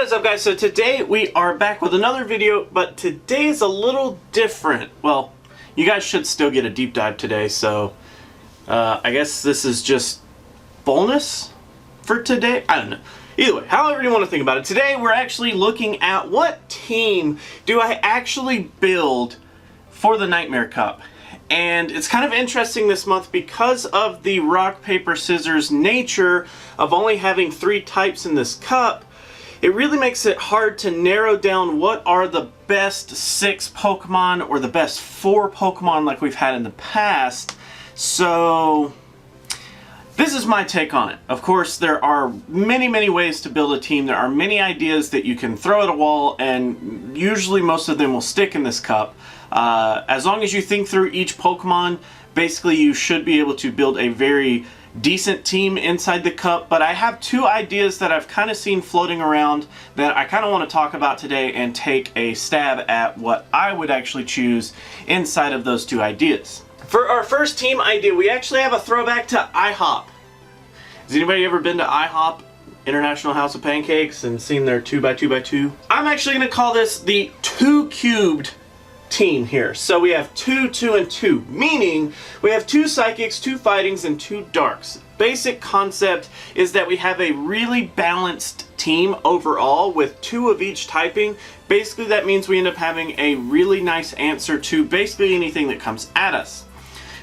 What is up, guys? So today we are back with another video, but today is a little different. Well, you guys should still get a deep dive today, so I guess this is just bonus for today. I don't know. Either way, however you want to think about it, today we're actually looking at what team do I actually build for the Nightmare Cup. And it's kind of interesting this month because of the rock, paper, scissors nature of only having 3 types in this cup. It really makes it hard to narrow down what are the best 6 Pokemon or the best 4 Pokemon like we've had in the past. So this is my take on it. Of course, there are many ways to build a team. There are many ideas that you can throw at a wall, and usually most of them will stick in this cup. As long as you think through each Pokemon, basically you should be able to build a very decent team inside the cup. But I have 2 ideas that I've kind of seen floating around that I kind of want to talk about today and take a stab at what I would actually choose inside of those 2 ideas. For our first team idea, we actually have a throwback to IHOP. Has anybody ever been to IHOP, International House of Pancakes, and seen their 2x2x2? I'm actually going to call this the 2 cubed team here. So we have 2, 2, and 2, meaning we have 2 psychics, 2 fightings, and 2 darks. Basic concept is that we have a really balanced team overall with 2 of each typing. Basically that means we end up having a really nice answer to basically anything that comes at us.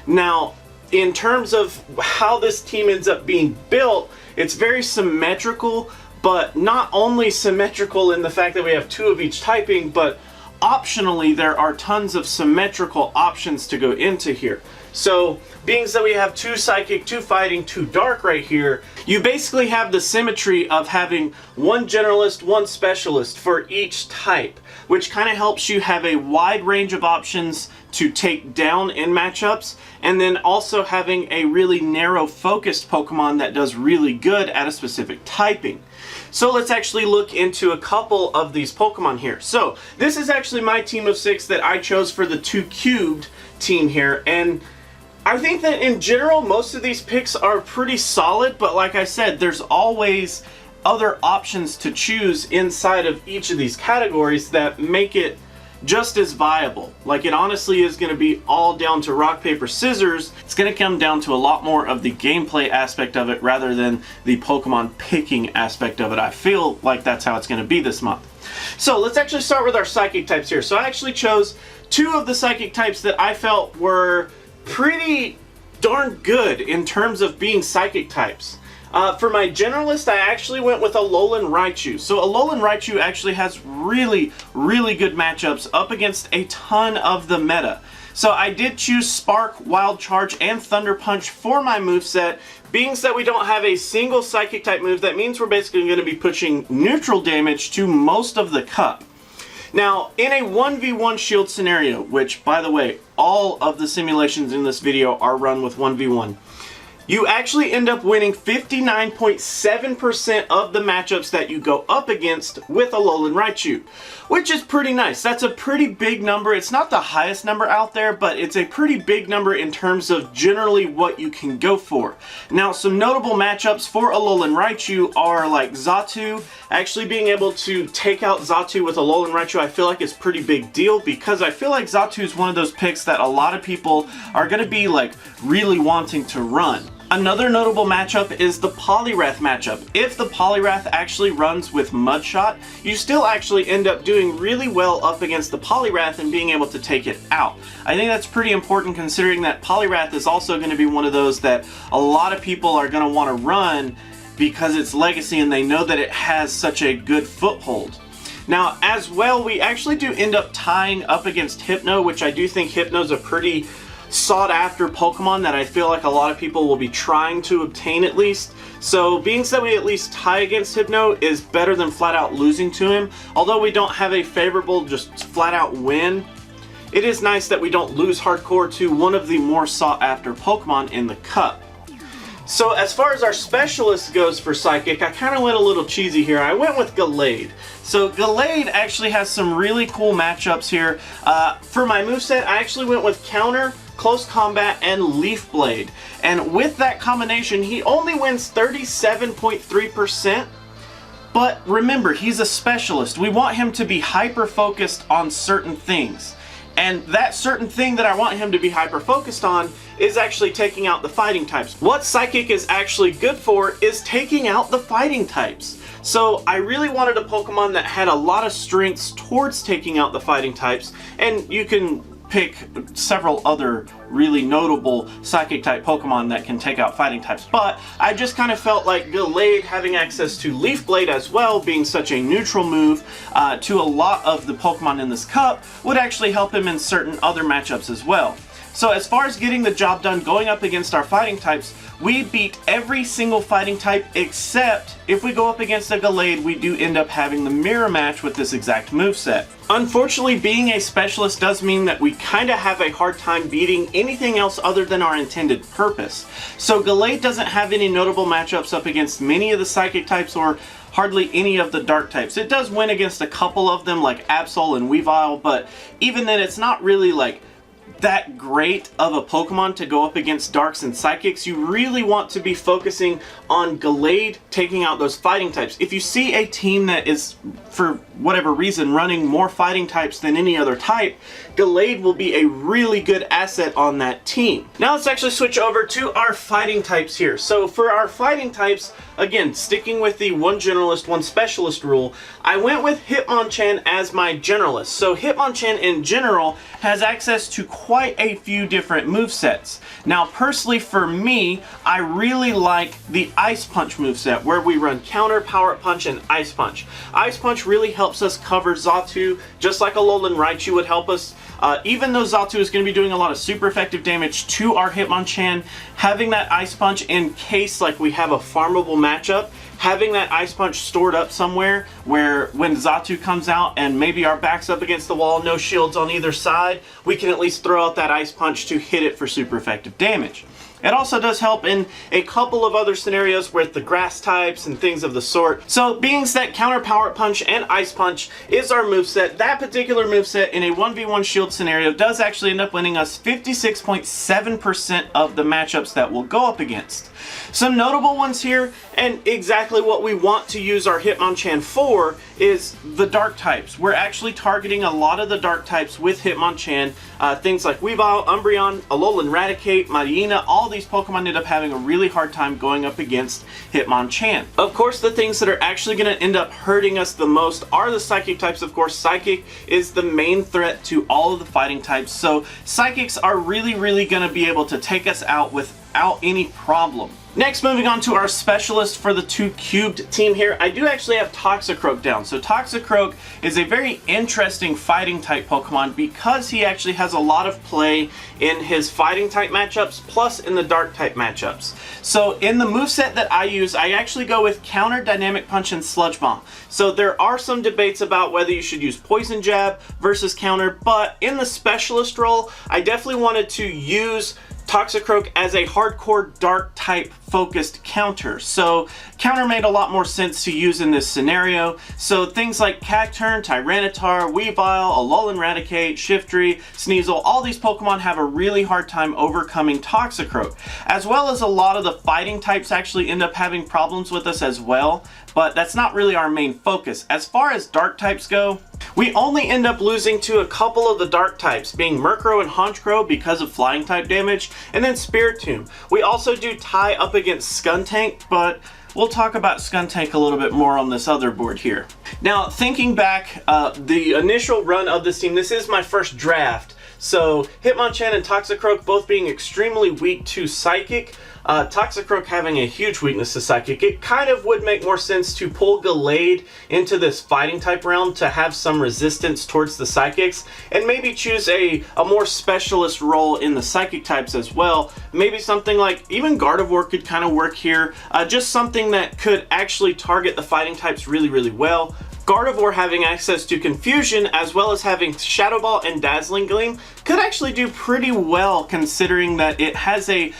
Now, in terms of how this team ends up being built, it's very symmetrical, but not only symmetrical in the fact that we have 2 of each typing, but optionally there are tons of symmetrical options to go into here. So being that we have 2 psychic, 2 fighting, 2 dark right here, you basically have the symmetry of having 1 generalist, 1 specialist for each type, which kind of helps you have a wide range of options to take down in matchups, and then also having a really narrow focused Pokemon that does really good at a specific typing. So let's actually look into a couple of these Pokemon here. So this is actually my team of 6 that I chose for the 2 cubed team here, and I think that in general most of these picks are pretty solid, but like I said, there's always other options to choose inside of each of these categories that make it just as viable. Like, it honestly is going to be all down to rock, paper, scissors. It's going to come down to a lot more of the gameplay aspect of it rather than the Pokemon picking aspect of it. I feel like that's how it's going to be this month. So let's actually start with our psychic types here. So I actually chose 2 of the psychic types that I felt were pretty darn good in terms of being psychic types. For my generalist, I actually went with a Alolan Raichu. So Alolan Raichu actually has really good matchups up against a ton of the meta. So I did choose Spark, Wild Charge, and Thunder Punch for my moveset. Being that we don't have a single psychic type move, that means we're basically going to be pushing neutral damage to most of the cup. Now, in a 1v1 shield scenario, which, by the way, all of the simulations in this video are run with 1v1, you actually end up winning 59.7% of the matchups that you go up against with Alolan Raichu, which is pretty nice. That's a pretty big number. It's not the highest number out there, but it's a pretty big number in terms of generally what you can go for. Now, some notable matchups for Alolan Raichu are like Xatu. Actually being able to take out Xatu with Alolan Raichu, I feel like it's a pretty big deal, because I feel like Xatu is one of those picks that a lot of people are going to be like really wanting to run. Another notable matchup is the Poliwrath matchup. If the Poliwrath actually runs with Mudshot, you still actually end up doing really well up against the Poliwrath and being able to take it out. I think that's pretty important, considering that Poliwrath is also going to be one of those that a lot of people are going to want to run because it's legacy and they know that it has such a good foothold. Now, as well, we actually do end up tying up against Hypno, which I do think Hypno's a pretty sought after Pokemon that I feel like a lot of people will be trying to obtain at least. So being that we at least tie against Hypno is better than flat out losing to him. Although we don't have a favorable just flat out win, it is nice that we don't lose hardcore to one of the more sought after Pokemon in the cup. So as far as our specialist goes for Psychic, I kind of went a little cheesy here. I went with Gallade. So Gallade actually has some really cool matchups here. For my moveset, I actually went with Counter, Close Combat, and Leaf Blade. And with that combination, he only wins 37.3%. But remember, he's a specialist. We want him to be hyper-focused on certain things. And that certain thing that I want him to be hyper-focused on is actually taking out the fighting types. What Psychic is actually good for is taking out the fighting types. So I really wanted a Pokemon that had a lot of strengths towards taking out the fighting types, and you can pick several other really notable Psychic type Pokemon that can take out fighting types, but I just kind of felt like Gallade having access to Leaf Blade as well, being such a neutral move to a lot of the Pokemon in this cup, would actually help him in certain other matchups as well. So as far as getting the job done going up against our fighting types, we beat every single fighting type except if we go up against a Gallade, we do end up having the mirror match with this exact moveset. Unfortunately, being a specialist does mean that we kind of have a hard time beating anything else other than our intended purpose. So Gallade doesn't have any notable matchups up against many of the Psychic types or hardly any of the Dark types. It does win against a couple of them like Absol and Weavile, but even then it's not really like that great of a Pokemon to go up against Darks and Psychics. You really want to be focusing on Gallade taking out those fighting types. If you see a team that is, for whatever reason, running more fighting types than any other type, Gallade will be a really good asset on that team. Now let's actually switch over to our fighting types here. So for our fighting types, again, sticking with the one generalist, one specialist rule, I went with Hitmonchan as my generalist. So Hitmonchan in general has access to quite a few different movesets. Now personally for me, I really like the Ice Punch moveset where we run Counter, Power Up Punch, and Ice Punch. Ice Punch really helps us cover Xatu, just like Alolan Raichu would help us. Even though Xatu is going to be doing a lot of super effective damage to our Hitmonchan, having that Ice Punch in case like we have a farmable matchup, having that Ice Punch stored up somewhere where when Xatu comes out and maybe our back's up against the wall, no shields on either side, we can at least throw out that Ice Punch to hit it for super effective damage. It also does help in a couple of other scenarios with the grass types and things of the sort. So being that Counter, Power Punch, and Ice Punch is our moveset, that particular moveset in a 1v1 shield scenario does actually end up winning us 56.7% of the matchups that we'll go up against. Some notable ones here, and exactly what we want to use our Hitmonchan for, is the Dark types. We're actually targeting a lot of the Dark types with Hitmonchan. Things like Weavile, Umbreon, Alolan Raticate, Marina, all these Pokemon end up having a really hard time going up against Hitmonchan. Of course, the things that are actually going to end up hurting us the most are the Psychic types. Of course, Psychic is the main threat to all of the fighting types, so Psychics are really going to be able to take us out without any problem. Next, moving on to our specialist for the 2 cubed team here, I do actually have Toxicroak down. So Toxicroak is a very interesting fighting type Pokemon because he actually has a lot of play in his fighting type matchups plus in the dark type matchups. So in the moveset that I use, I actually go with Counter, Dynamic Punch, and Sludge Bomb. So there are some debates about whether you should use Poison Jab versus Counter, but in the specialist role, I definitely wanted to use Toxicroak as a hardcore dark type focused counter. So counter made a lot more sense to use in this scenario. So things like Cacturne, Tyranitar, Weavile, Alolan Raticate, Shiftry, Sneasel, all these Pokemon have a really hard time overcoming Toxicroak. As well as a lot of the fighting types actually end up having problems with us as well, but that's not really our main focus. As far as dark types go, we only end up losing to a couple of the dark types, being Murkrow and Honchkrow because of flying type damage, and then Spiritomb. We also do tie up against Skuntank, but we'll talk about Skuntank a little bit more on this other board here. Now, thinking back, the initial run of this team, this is my first draft. So Hitmonchan and Toxicroak both being extremely weak to Psychic, Toxicroak having a huge weakness to Psychic, it kind of would make more sense to pull Gallade into this fighting type realm to have some resistance towards the Psychics, and maybe choose a more specialist role in the Psychic types as well. Maybe something like even Gardevoir could kind of work here, just something that could actually target the fighting types really well. Gardevoir having access to Confusion, as well as having Shadow Ball and Dazzling Gleam, could actually do pretty well considering that it has a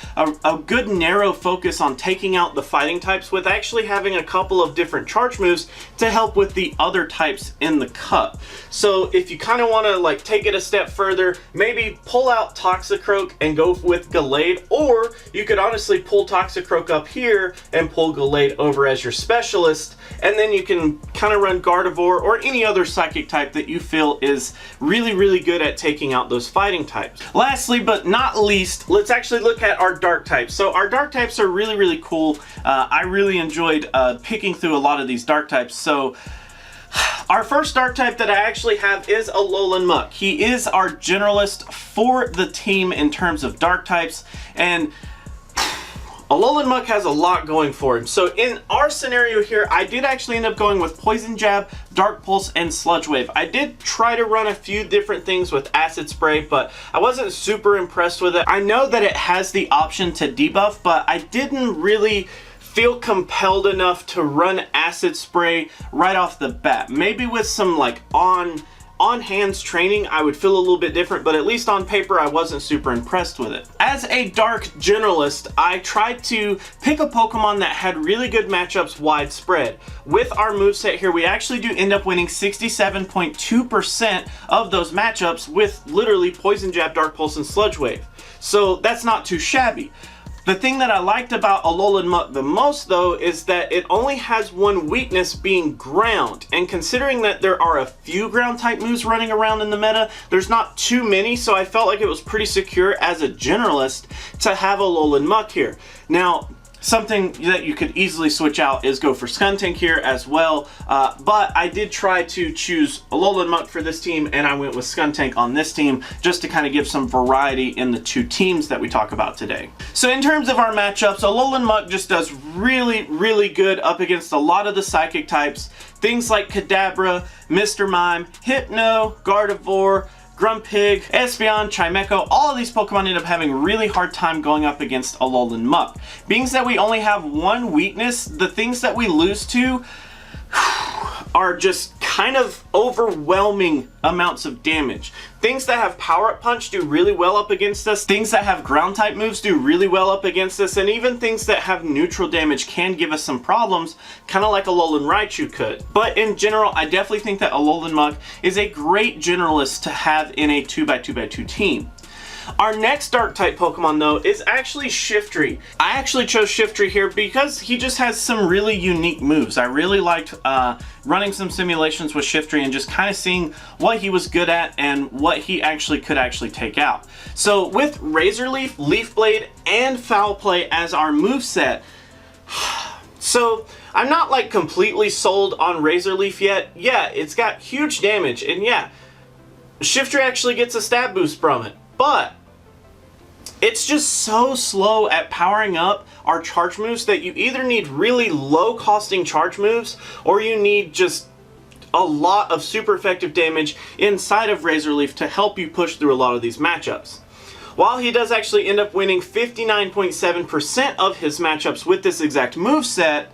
good narrow focus on taking out the fighting types, with actually having a couple of different charge moves to help with the other types in the cup. So if you kind of want to like take it a step further, maybe pull out Toxicroak and go with Gallade, or you could honestly pull Toxicroak up here and pull Gallade over as your specialist, and then you can kind of run Gardevoir or any other psychic type that you feel is really good at taking out those fighting types. Lastly but not least, let's actually look at our dark types. So our dark types are really cool. I really enjoyed picking through a lot of these dark types. So our first dark type that I actually have is Alolan Muck. He is our generalist for the team in terms of dark types, and Alolan Muck has a lot going for him. So in our scenario here, I did actually end up going with Poison Jab, Dark Pulse, and Sludge Wave. I did try to run a few different things with Acid Spray, but I wasn't super impressed with it. I know that it has the option to debuff, but I didn't really feel compelled enough to run Acid Spray right off the bat. Maybe with some like on-hands training, I would feel a little bit different, but at least on paper, I wasn't super impressed with it. As a dark generalist, I tried to pick a Pokemon that had really good matchups widespread. With our moveset here, we actually do end up winning 67.2% of those matchups with literally Poison Jab, Dark Pulse, and Sludge Wave. So that's not too shabby. The thing that I liked about Alolan Muck the most, though, is that it only has one weakness, being ground. And considering that there are a few ground type moves running around in the meta, there's not too many, so I felt like it was pretty secure as a generalist to have Alolan Muck here. Now, something that you could easily switch out is go for Skuntank here as well, but I did try to choose Alolan Muck for this team, and I went with Skuntank on this team just to kind of give some variety in the two teams that we talk about today. So in terms of our matchups, Alolan Muck just does really good up against a lot of the psychic types. Things like Kadabra, Mr. Mime, Hypno, Gardevoir, Grumpig, Espeon, Chimecho, all of these Pokemon end up having a really hard time going up against Alolan Muck. Being that we only have one weakness, the things that we lose to are just kind of overwhelming amounts of damage. Things that have Power Up Punch do really well up against us. Things that have ground type moves do really well up against us. And even things that have neutral damage can give us some problems, kind of like Alolan Raichu could. But in general, I definitely think that Alolan Muck is a great generalist to have in a 2x2x2 team. Our next dark type Pokemon, though, is actually Shiftry. I actually chose Shiftry here because he just has some really unique moves. I really liked running some simulations with Shiftry and just kind of seeing what he was good at and what he could take out. So with Razor Leaf, Leaf Blade, and Foul Play as our moveset, so I'm not like completely sold on Razor Leaf yet. Yeah, it's got huge damage, and yeah, Shiftry actually gets a stab boost from it. But it's just so slow at powering up our charge moves that you either need really low costing charge moves, or you need just a lot of super effective damage inside of Razor Leaf to help you push through a lot of these matchups. While he does actually end up winning 59.7% of his matchups with this exact moveset,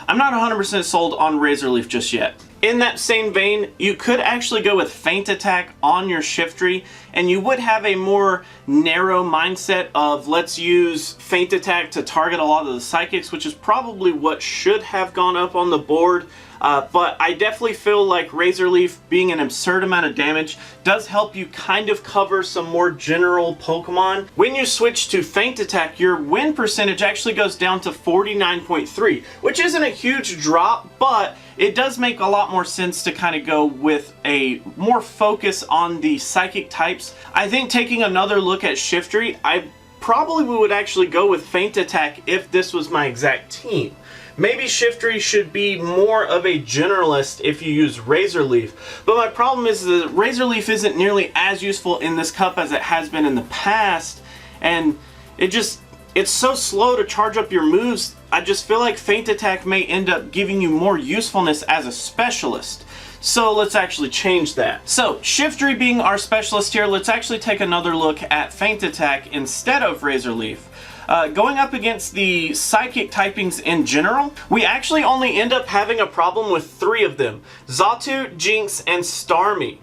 I'm not 100% sold on Razor Leaf just yet. In that same vein, you could actually go with Feint Attack on your Shiftry, and you would have a more narrow mindset of let's use Feint Attack to target a lot of the Psychics, which is probably what should have gone up on the board. But I definitely feel like Razor Leaf being an absurd amount of damage does help you kind of cover some more general Pokemon. When you switch to Feint Attack, your win percentage actually goes down to 49.3, which isn't a huge drop, but it does make a lot more sense to kind of go with a more focus on the psychic types. I think taking another look at Shiftry, I probably would actually go with Feint Attack if this was my exact team. Maybe Shiftry should be more of a generalist if you use Razor Leaf. But my problem is that Razor Leaf isn't nearly as useful in this cup as it has been in the past. And it's so slow to charge up your moves. I just feel like Feint Attack may end up giving you more usefulness as a specialist. So let's actually change that. So Shiftry being our specialist here, let's actually take another look at Feint Attack instead of Razor Leaf. going up against the psychic typings in general, we actually only end up having a problem with 3 of them: Xatu, Jinx, and Starmie.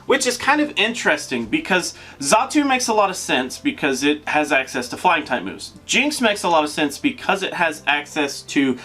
Which is kind of interesting because Xatu makes a lot of sense because it has access to flying type moves. Jinx makes a lot of sense because it has access to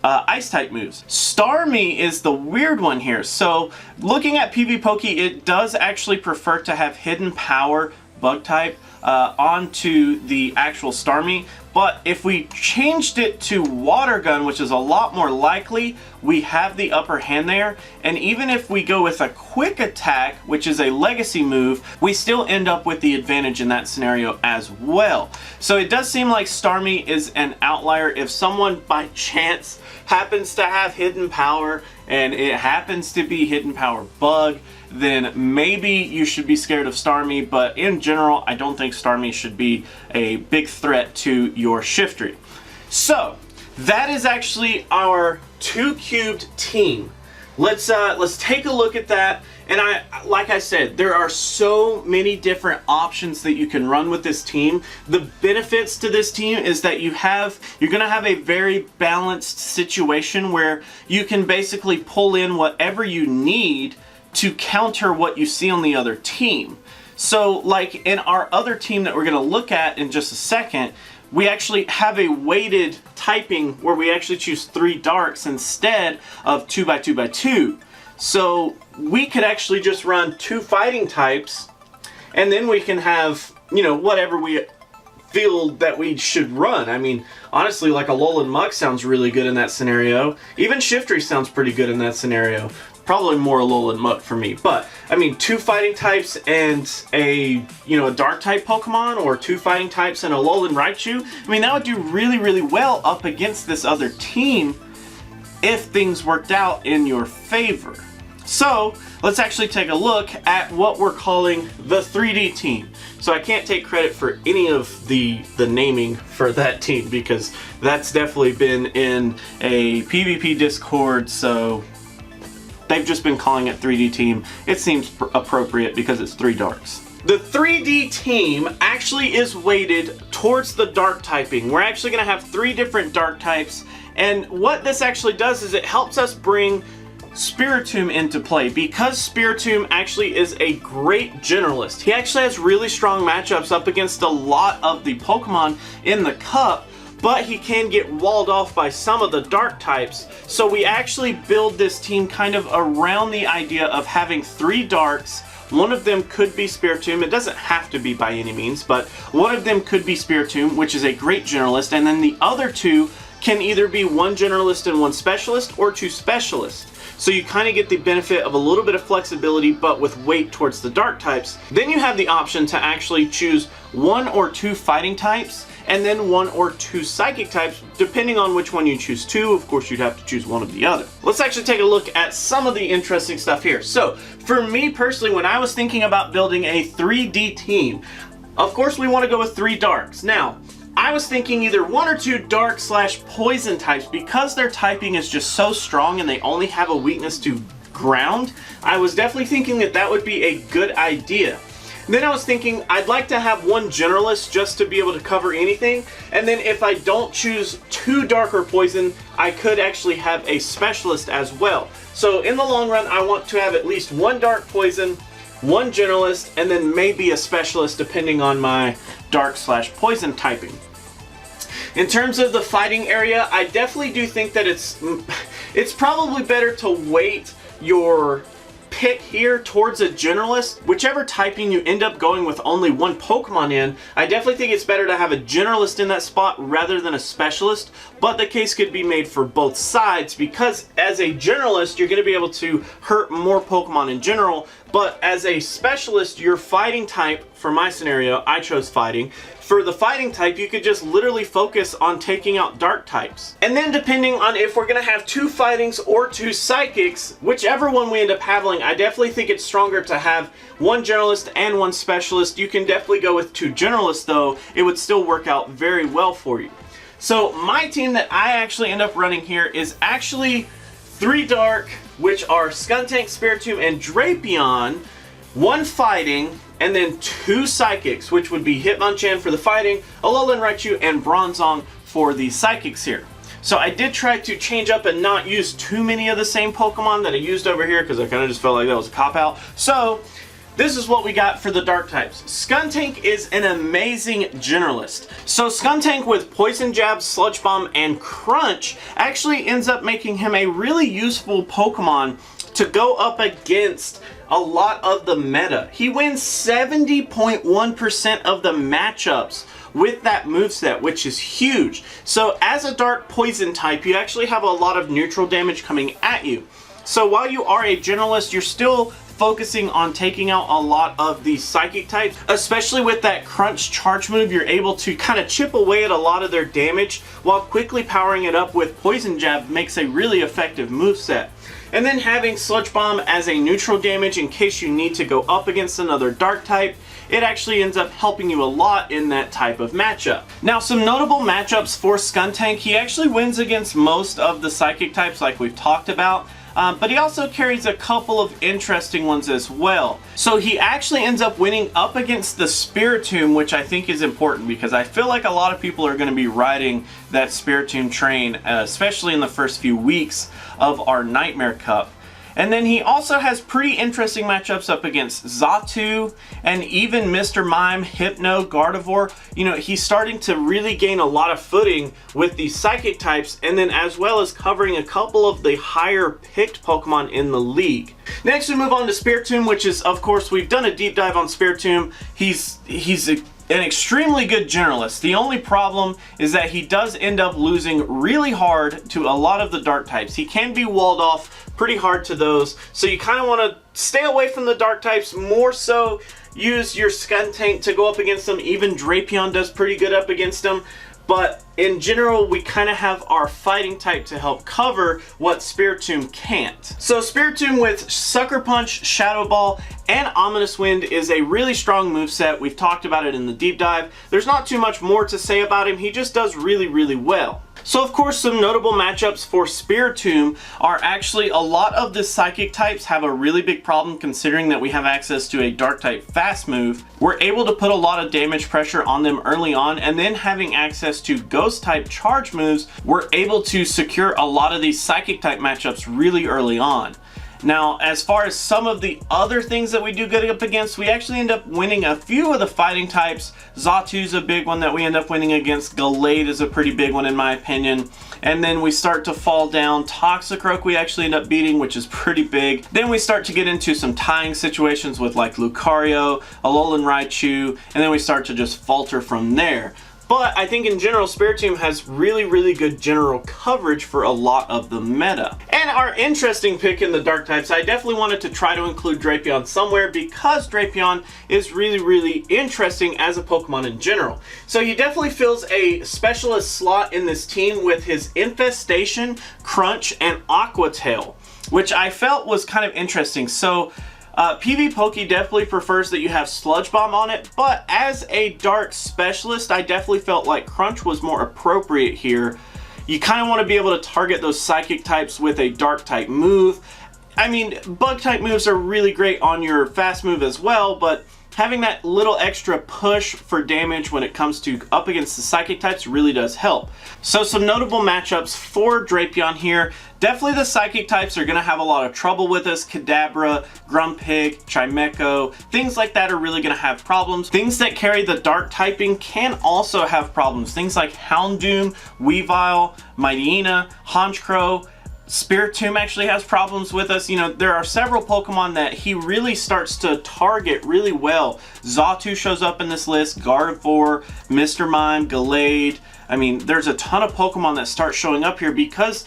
ice type moves. Starmie is the weird one here. So looking at PvPoke, it does actually prefer to have hidden power bug type onto the actual Starmie. But if we changed it to Water Gun, which is a lot more likely, we have the upper hand there. And even if we go with a Quick Attack, which is a legacy move, we still end up with the advantage in that scenario as well. So it does seem like Starmie is an outlier. If someone by chance happens to have hidden power and it happens to be hidden power bug, then maybe you should be scared of Starmie, but in general, I don't think Starmie should be a big threat to your Shiftry. So, that is actually our 2-cubed team. Let's take a look at that. And like I said, there are so many different options that you can run with this team. The benefits to this team is that you're gonna have a very balanced situation where you can basically pull in whatever you need to counter what you see on the other team. So like in our other team that we're going to look at in just a second, we actually have a weighted typing where we actually choose 3 darks instead of 2x2x2. So we could actually just run 2 fighting types, and then we can have, you know, whatever we feel that we should run. I mean, honestly, like a Alolan Muk sounds really good in that scenario. Even Shiftry sounds pretty good in that scenario. Probably more Alolan Muk for me, but I mean, 2 fighting types and a dark type Pokemon, or 2 fighting types and a Alolan Raichu. I mean, that would do really, really well up against this other team if things worked out in your favor. So let's actually take a look at what we're calling the 3D team. So I can't take credit for any of the naming for that team because that's definitely been in a PvP Discord, so they've just been calling it 3D team. It seems appropriate because it's 3 darks. The 3D team actually is weighted towards the dark typing. We're actually going to have 3 different dark types, and what this actually does is it helps us bring Spiritomb into play, because Spiritomb actually is a great generalist. He actually has really strong matchups up against a lot of the Pokemon in the cup, but he can get walled off by some of the dark types. So we actually build this team kind of around the idea of having 3 darks. One of them could be Spiritomb. It doesn't have to be by any means, but one of them could be Spiritomb, which is a great generalist, and then the other 2 can either be 1 generalist and 1 specialist, or 2 specialists. So you kind of get the benefit of a little bit of flexibility, but with weight towards the dark types. Then you have the option to actually choose 1 or 2 fighting types, and then 1 or 2 psychic types, depending on which one you choose to. Of course, you'd have to choose one of the other. Let's actually take a look at some of the interesting stuff here. So for me personally, when I was thinking about building a 3D team, of course we want to go with 3 darks. Now, I was thinking either 1 or 2 dark / poison types, because their typing is just so strong and they only have a weakness to ground. I was definitely thinking that that would be a good idea. Then I was thinking I'd like to have 1 generalist just to be able to cover anything, and then if I don't choose 2 dark or poison, I could actually have a specialist as well. So in the long run, I want to have at least 1 dark poison, 1 generalist, and then maybe a specialist depending on my dark / poison typing. In terms of the fighting area, I definitely do think that it's probably better to weight your pick here towards a generalist. Whichever typing you end up going with only 1 Pokemon in, I definitely think it's better to have a generalist in that spot rather than a specialist, but the case could be made for both sides, because as a generalist you're going to be able to hurt more Pokemon in general, but as a specialist, your fighting type, for my scenario, I chose fighting. For the fighting type, you could just literally focus on taking out dark types. And then depending on if we're going to have 2 fightings or 2 psychics, whichever one we end up having, I definitely think it's stronger to have 1 generalist and 1 specialist. You can definitely go with 2 generalists though. It would still work out very well for you. So my team that I actually end up running here is actually 3 dark, which are Skuntank, Spiritomb, and Drapion, 1 fighting, and then 2 psychics, which would be Hitmonchan for the fighting, Alolan Raichu, and Bronzong for the psychics here. So I did try to change up and not use too many of the same Pokemon that I used over here because I kind of just felt like that was a cop-out. So this is what we got for the dark types. Skuntank is an amazing generalist. So Skuntank with Poison Jab, Sludge Bomb, and Crunch actually ends up making him a really useful Pokemon to go up against a lot of the meta. He wins 70.1% of the matchups with that moveset, which is huge. So as a dark poison type, you actually have a lot of neutral damage coming at you. So while you are a generalist, you're still focusing on taking out a lot of the psychic types, especially with that Crunch charge move. You're able to kind of chip away at a lot of their damage while quickly powering it up with Poison Jab makes a really effective moveset. And then having Sludge Bomb as a neutral damage in case you need to go up against another dark type, it actually ends up helping you a lot in that type of matchup. Now, some notable matchups for Skuntank. He actually wins against most of the psychic types like we've talked about. But he also carries a couple of interesting ones as well. So he actually ends up winning up against the Spiritomb, which I think is important because I feel like a lot of people are going to be riding that Spiritomb train, especially in the first few weeks of our Nightmare Cup. And then he also has pretty interesting matchups up against Xatu and even Mr. Mime, Hypno, Gardevoir. You know, he's starting to really gain a lot of footing with the psychic types, and then as well as covering a couple of the higher picked Pokemon in the league. Next we move on to Spiritomb, which is, of course, we've done a deep dive on Spiritomb. He's an extremely good generalist. The only problem is that he does end up losing really hard to a lot of the dark types. He can be walled off pretty hard to those, so you kind of want to stay away from the dark types, more so use your Skuntank to go up against them. Even Drapion does pretty good up against them. But in general, we kind of have our fighting type to help cover what Spiritomb can't. So Spiritomb with Sucker Punch, Shadow Ball, and Ominous Wind is a really strong moveset. We've talked about it in the deep dive. There's not too much more to say about him. He just does really, really well. So of course, some notable matchups for Spiritomb are actually a lot of the psychic types have a really big problem considering that we have access to a dark type fast move. We're able to put a lot of damage pressure on them early on, and then having access to ghost type charge moves, we're able to secure a lot of these psychic type matchups really early on. Now, as far as some of the other things that we do good up against, we actually end up winning a few of the fighting types. Xatu's a big one that we end up winning against. Gallade is a pretty big one in my opinion. And then we start to fall down. Toxicroak we actually end up beating, which is pretty big. Then we start to get into some tying situations with like Lucario, Alolan Raichu, and then we start to just falter from there. But I think in general, Spiritomb has really, really good general coverage for a lot of the meta. And our interesting pick in the dark types, I definitely wanted to try to include Drapion somewhere because Drapion is really, really interesting as a Pokemon in general. So he definitely fills a specialist slot in this team with his Infestation, Crunch, and Aqua Tail, which I felt was kind of interesting. So PvPoke definitely prefers that you have Sludge Bomb on it, but as a dark specialist, I definitely felt like Crunch was more appropriate here. You kind of want to be able to target those psychic types with a dark type move. I mean, bug type moves are really great on your fast move as well, but having that little extra push for damage when it comes to up against the psychic types really does help. So some notable matchups for Drapion here. Definitely the psychic types are going to have a lot of trouble with us. Kadabra, Grumpig, Chimecho, things like that are really going to have problems. Things that carry the dark typing can also have problems. Things like Houndoom, Weavile, Mightyena, Honchkrow. Spiritomb actually has problems with us. You know, there are several Pokemon that he really starts to target really well. Xatu shows up in this list, Gardevoir, Mr. Mime, Gallade. I mean, there's a ton of Pokemon that start showing up here because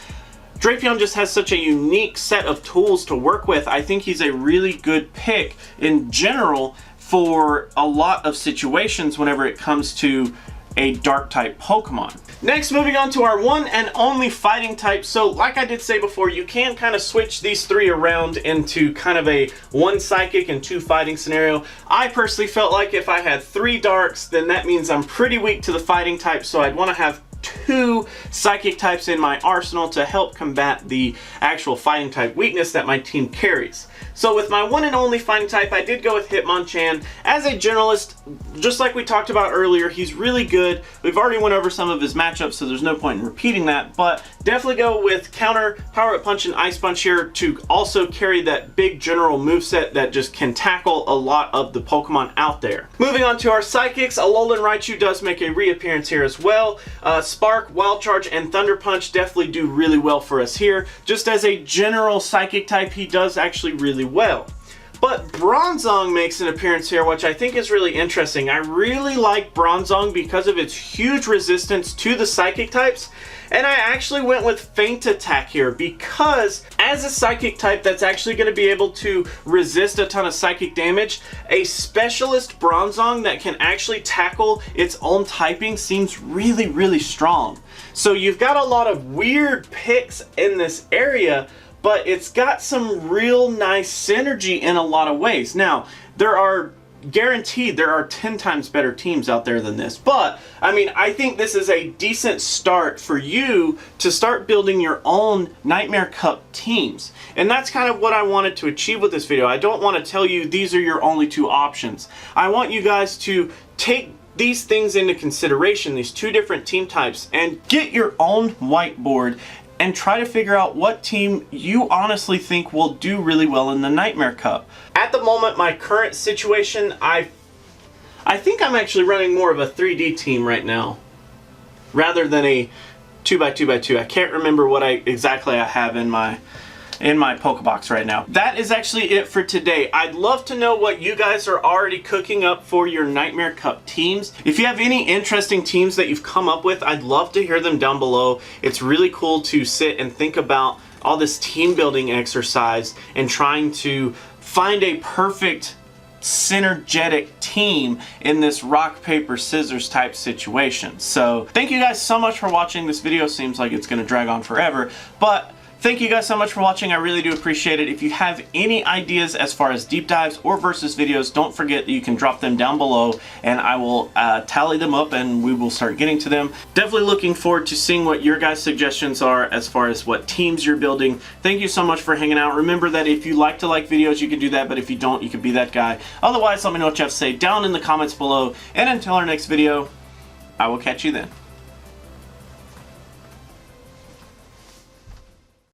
Drapion just has such a unique set of tools to work with. I think he's a really good pick in general for a lot of situations whenever it comes to a dark type Pokemon. Next, moving on to our one and only fighting type. So like I did say before, you can kind of switch these three around into kind of a one psychic and two fighting scenario. I personally felt like if I had three darks, then that means I'm pretty weak to the fighting type, so I'd want to have 2 psychic types in my arsenal to help combat the actual fighting type weakness that my team carries. So with my one and only fighting type, I did go with Hitmonchan. As a generalist, just like we talked about earlier, he's really good. We've already went over some of his matchups, so there's no point in repeating that, but definitely go with Counter, Power Up Punch, and Ice Punch here to also carry that big general moveset that just can tackle a lot of the Pokemon out there. Moving on to our Psychics, Alolan Raichu does make a reappearance here as well. Spark, Wild Charge, and Thunder Punch definitely do really well for us here. Just as a general Psychic type, he does actually really well. But Bronzong makes an appearance here, which I think is really interesting. I really like Bronzong because of its huge resistance to the Psychic types. And I actually went with Feint Attack here because as a Psychic type that's actually going to be able to resist a ton of Psychic damage, a Specialist Bronzong that can actually tackle its own typing seems really, really strong. So you've got a lot of weird picks in this area, but it's got some real nice synergy in a lot of ways. Now, there are 10 times better teams out there than this, but I mean, I think this is a decent start for you to start building your own Nightmare Cup teams. And that's kind of what I wanted to achieve with this video. I don't want to tell you these are your only 2 options. I want you guys to take these things into consideration, these 2 different team types, and get your own whiteboard and try to figure out what team you honestly think will do really well in the Nightmare Cup. At the moment, my current situation, I think I'm actually running more of a 3D team right now rather than a 2x2x2. I can't remember what exactly I have in my Pokebox right now. That is actually it for today. I'd love to know what you guys are already cooking up for your Nightmare Cup teams. If you have any interesting teams that you've come up with, I'd love to hear them down below. It's really cool to sit and think about all this team building exercise and trying to find a perfect synergetic team in this rock, paper, scissors type situation. So thank you guys so much for watching. This video seems like it's going to drag on forever, but thank you guys so much for watching. I really do appreciate it. If you have any ideas as far as deep dives or versus videos, don't forget that you can drop them down below and I will tally them up and we will start getting to them. Definitely looking forward to seeing what your guys' suggestions are as far as what teams you're building. Thank you so much for hanging out. Remember that if you like to like videos, you can do that, but if you don't, you can be that guy. Otherwise, let me know what you have to say down in the comments below. And until our next video, I will catch you then.